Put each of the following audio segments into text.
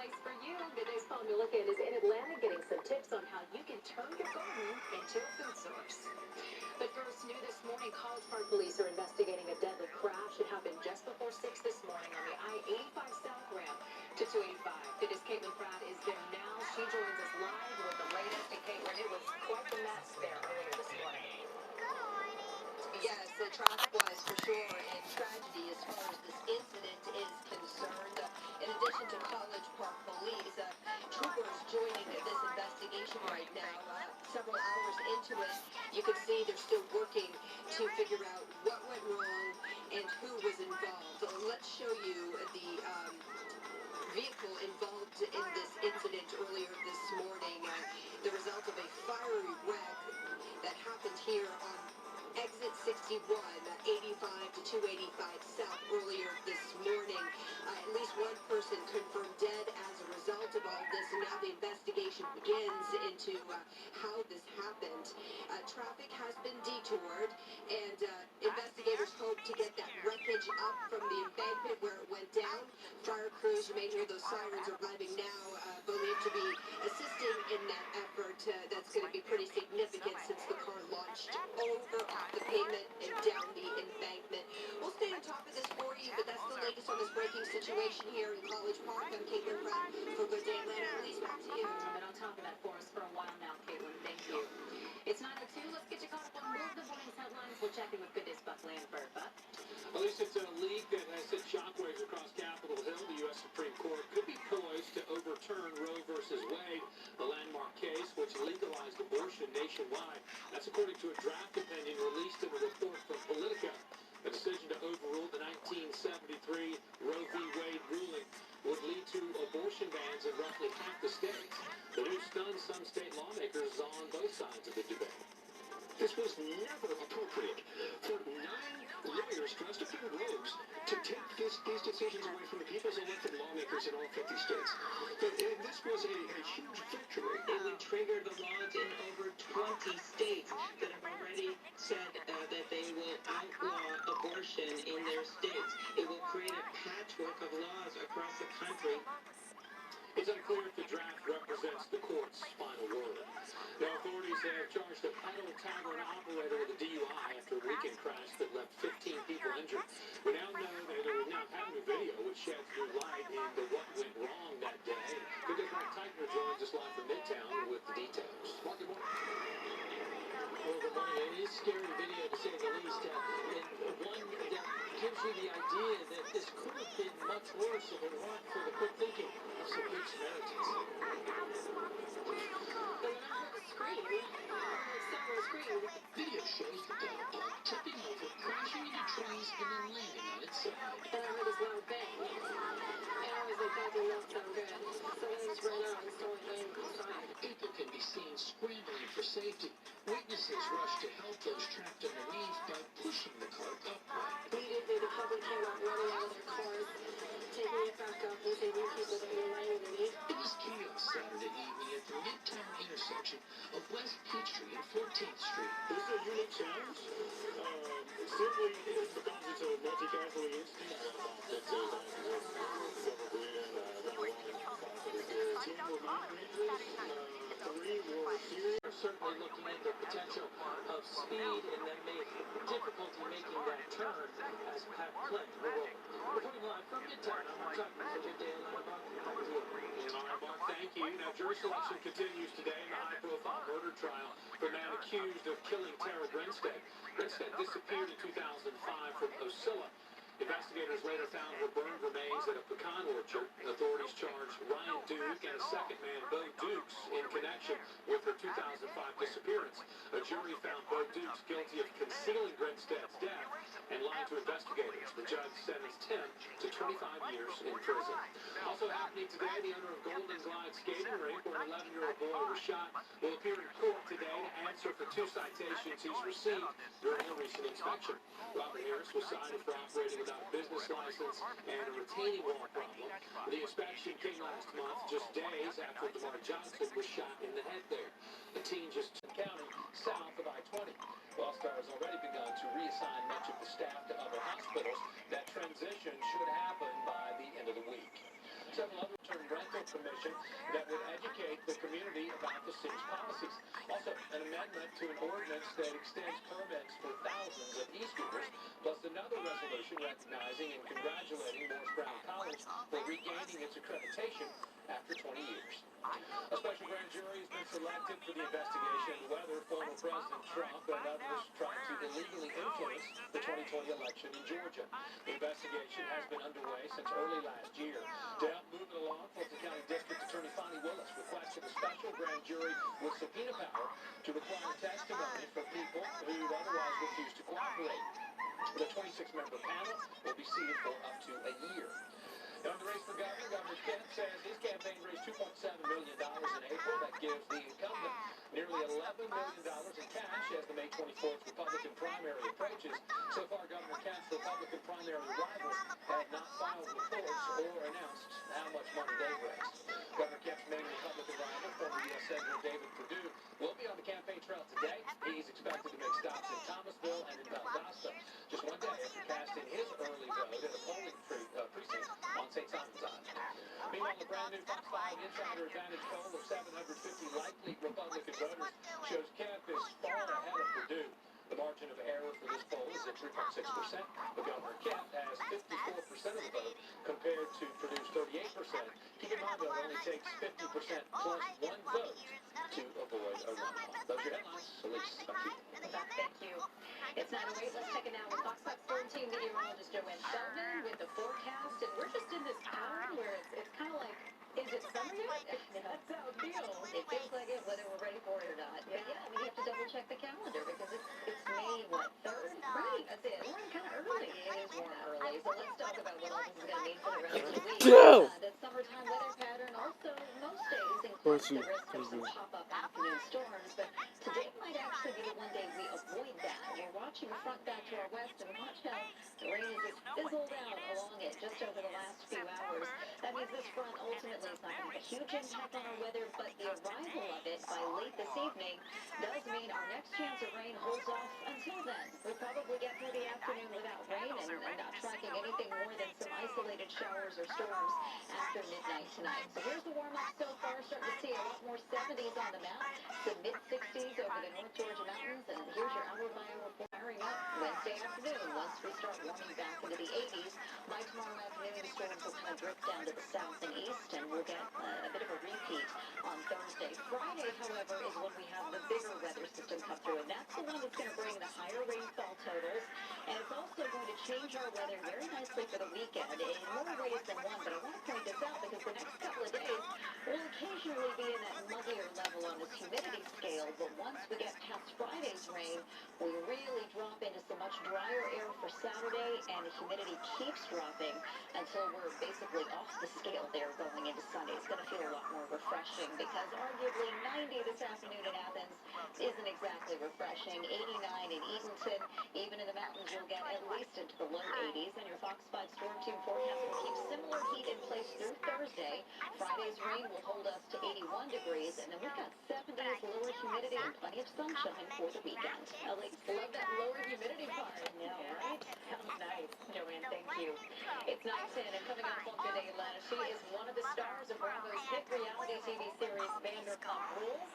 place for you. Today's Paul Milliken is in Atlanta getting some tips on how you can turn your garden into a food source. But first, new this morning, College Park police are investigating a deadly crash. It happened just before 6 this morning on the I-85 South ramp to 285. Today's Caitlin Pratt is there now. She joins us live with the latest. And Caitlin, it was quite the mess there earlier this morning. Yes, the traffic was for sure a tragedy as far as this incident is concerned. In addition to College Park Police, troopers joining this investigation right now. Several hours into it, you can see they're still working to figure out what went wrong and who was involved. Let's show you the vehicle involved in this incident earlier this morning. The result of a fiery wreck that happened here on exit 61, 85 to 285 South earlier this morning. At least one person confirmed dead as a result of all this, and now the investigation begins into how this happened. Traffic has been detoured, and investigators hope to get that wreckage up from the embankment where it went down. Fire crews, you may hear those sirens arriving now, believed to be assisting in that effort. That's going to be pretty significant since the car launched over off the pavement and down the embankment. We'll stay on top of this for you, but that's the latest on this breaking situation here in College Park. I'm Caitlin Pratt for Good Day Atlanta. Elise, back to you. I've been on top of that for us for a while now, Caitlin. Thank you. It's 9:02. Let's get you caught up on more of the morning's headlines. We'll check in with Good Day's Buck Landberg. Buck? At least it's a leak that has sent shockwaves across Capitol Hill. The U.S. Supreme Court could be poised to overturn Roe versus Wade, the landmark case which legalized abortion nationwide. That's according to a draft opinion released in a report from Politico. A decision to overrule the 1973 Roe v. Wade ruling would lead to abortion bans in roughly half the states. The news stunned some state lawmakers on both sides of the debate. This was never appropriate for 9 lawyers dressed up in robes to take these decisions away from the people's elected lawmakers in all 50 states. This was a huge victory. It would trigger the laws in over 20 states that have already said that they will outlaw abortion in their states. It will create a patchwork of laws across the country. It's unclear if the draft represents the court's final word. Now, authorities have charged a pedal tavern operator with a DUI after a weekend crash that left 15 people injured. We now know that we now have new video which sheds new light into what went wrong that day. Good day, Mark Teichner joins us live from Midtown with the details. Mark, good morning. Well, good morning. It is a scary video, to say the least, and one that gives you the idea that this could have been much worse if it weren't for the quick thinking of some good Samaritans. Video shows the dog tipping over, crashing into trees, and then landing on its side. And I heard this loud bang. And I was like, that did not sound good. So I just ran out and started laying inside. People can be seen scrambling for safety. Witnesses rush to help those trapped underneath by pushing the car upright. Immediately, the public came out running out of their cars, taking it back up and saving people that were lying underneath. It was chaos Saturday evening at the Midtown intersection of West Peachtree and 14th Street. This is a unique challenge. Simply because it's a multi-category incident. They're certainly looking at the potential of speed and then difficulty making that turn as Pat Clint will roll. Reporting live from Midtown, I'm Mark Tuckman for Good Day Atlanta. All right, Mark, thank you. Now, jury selection continues today in the high-profile murder trial for a man accused of killing Tara Grinstead. Grinstead disappeared in 2005 from Ocilla. Investigators later found her burned remains at a pecan orchard. Authorities charged Ryan Duke and a second man, Bo Dukes, in connection with her 2005 disappearance. A jury found Bo Dukes guilty of concealing Grinstead's death and lying to investigators. The judge sentenced him to 25 years in prison. Also happening today, the owner of Golden Glide Skating Rink, where an 11-year-old boy was shot, will appear in court today to answer for 2 citations he's received during a recent inspection. Robert Harris was cited for operating without a business license and a retaining wall problem. The inspection came last month, just days after DeMar Johnson was shot in the head there. The teen just county south of I-20. Wellstar has already begun to reassign much of the staff to other hospitals. That transition should happen by the end of the week. Several other rental commission that would educate the community about the city's policies. Also, an amendment to an ordinance that extends permits for thousands of e-scooters, plus another resolution recognizing and congratulating Morris Brown College for regaining its accreditation after 20 years. A special grand jury has been selected for the investigation into whether former President Trump and others tried to illegally influence the 2020 election in Georgia. The investigation has been underway since early last year. To help move it along, Fulton County District Attorney Fonnie Willis requested a special grand jury with subpoena power to require testimony from people who otherwise refuse to cooperate. The 26-member panel will be seated for up to a year. On the race for governor, Governor Kemp says his campaign raised $2.7 million in April. That gives the incumbent nearly $11 million in cash as the May 24th Republican primary approaches. So far, Governor Kemp's Republican primary rivals have not filed reports or announced how much money they've raised. Governor Kemp's main Republican rival, former U.S. Senator David Perdue, will be on the campaign trail today. He's expected to make stops in Thomasville and in Valdosta just one day after casting his early vote at a polling precinct on St. Simon's Island. Meanwhile, a brand new Fox 5 Insider Advantage poll of 750 likely Republican voters shows Kemp is far ahead of Perdue. The margin of error for this poll is at 3.6%, but Governor Kemp has 54% of the vote compared to Perdue's 38%. Keep in mind, though, it only takes 50% plus one vote to avoid a runoff. Those are your headlines. Elise, back to you. Thank you. It's 9:08. Let's check it now with Fox 14 meteorologist Joanne Feldman with the forecast. And we're just in this hour where it's kind of like, is it summer yet? That's how it feels. It feels like it, whether we're ready for it or not. But yeah, I mean, you have to double check the calendar because it's May, what, 3rd? Right, that's it. We're kind of early. It is warm early. So let's talk about what all this is going to mean for the rest of the week. The summertime weather pattern also most days includes the risk of some pop-up afternoon storms. But today might actually be the one day we avoid that. We're watching a front back to our west, and watch how the rain has just fizzled out along it just over the last few hours. That means this front ultimately is not going to have a huge impact on our weather, but the arrival of it by late this evening does mean our next chance of rain holds off until then. We'll probably get through the afternoon without rain and not tracking anything more than some isolated showers or storms after midnight tonight. So here's the warm-up so far. Starting to see a lot more 70s on the map, some mid-60s over the North Georgia mountains, and here's your hour-by-hour firing up Wednesday afternoon. Once we start warming back into the 80s, by tomorrow afternoon, storms will kind of drift down to the south and east, and we'll get a bit of a repeat on Thursday. Friday, however, is when we have the bigger weather system come through, and that's the one that's going to bring the higher rainfall totals, and it's also going to change our weather very nicely for the weekend in more ways than one. But I want to point this out because the next couple of days will occasionally be in that muggier level on this humidity scale, but once we get past Friday's rain, we really drop into some much drier air for Saturday, and the humidity keeps dropping until we're basically off the scale there going into Sunday. It's going to feel a lot more refreshing because arguably 90 this afternoon in Athens isn't exactly refreshing. 89 in Eatonton. Even in the mountains, you'll get at least into the low 80s, and your Fox 5 Storm Team forecast will keep similar heat in place through Thursday. Friday's rain will hold us to 81 degrees, and then we've got 70s, lower humidity, and plenty of sunshine for the weekend. Elise, love that lower humidity part. Yeah, right? Sounds nice. Joanne, thank you. It's 9:10, and coming up on Today Atlanta, she is one of the stars of Bravo's hit reality TV series Vanderpump Rules.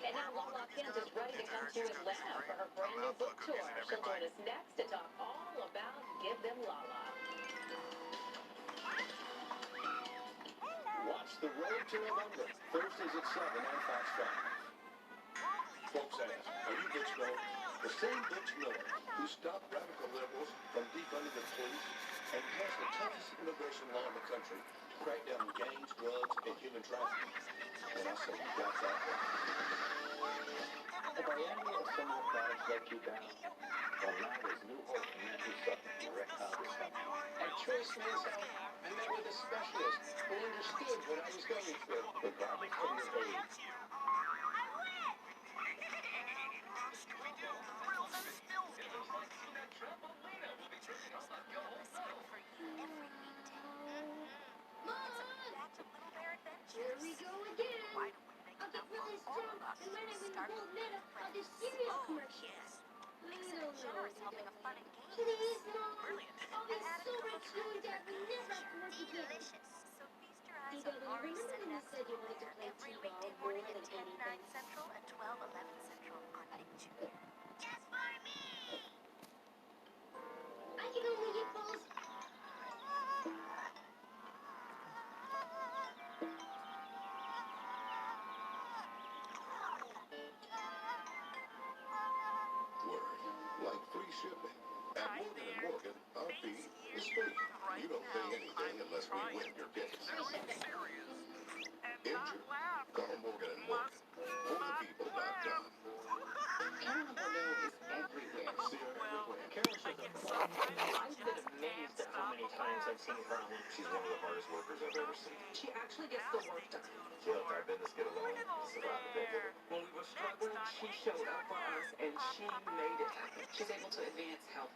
And now Lala Kent is ready to come to Atlanta for her brand new book tour. She'll join us next to talk all about Give Them Lala. Watch The Road to November, Thursdays at 7 on Fox 5. Folks ask, are you Butch Miller? The same Butch Miller who stopped radical liberals from defunding the police and passed the toughest immigration law in the country to crack down on gangs, drugs, and human trafficking. And I say, you got that right. If Miami or similar products let you down, well, now there's new hope for men who suffer from erectile dysfunction. At Choice Men's Health, I met with a specialist who understood what I was going through, regardless of your age. Here we go again. I'll get really strong, and when I win the gold medal, I'll do cereal commercials. Little please, Mom. I'll be so rich knowing that we never have to work again. And remember when the speak. You don't pay anything unless we win your case. Injured? Call Morgan & Morgan. ForThePeople.com. Carolyn Bordeaux is everywhere. See her everywhere. Carol shows up. I've been amazed at how many times I've seen her on. She's one of the hardest workers I've ever seen. She actually gets the work done. Look, I've been this kid alone. Survived the day. When we were struggling, she showed up for us and she made it happen. She's able to advance health.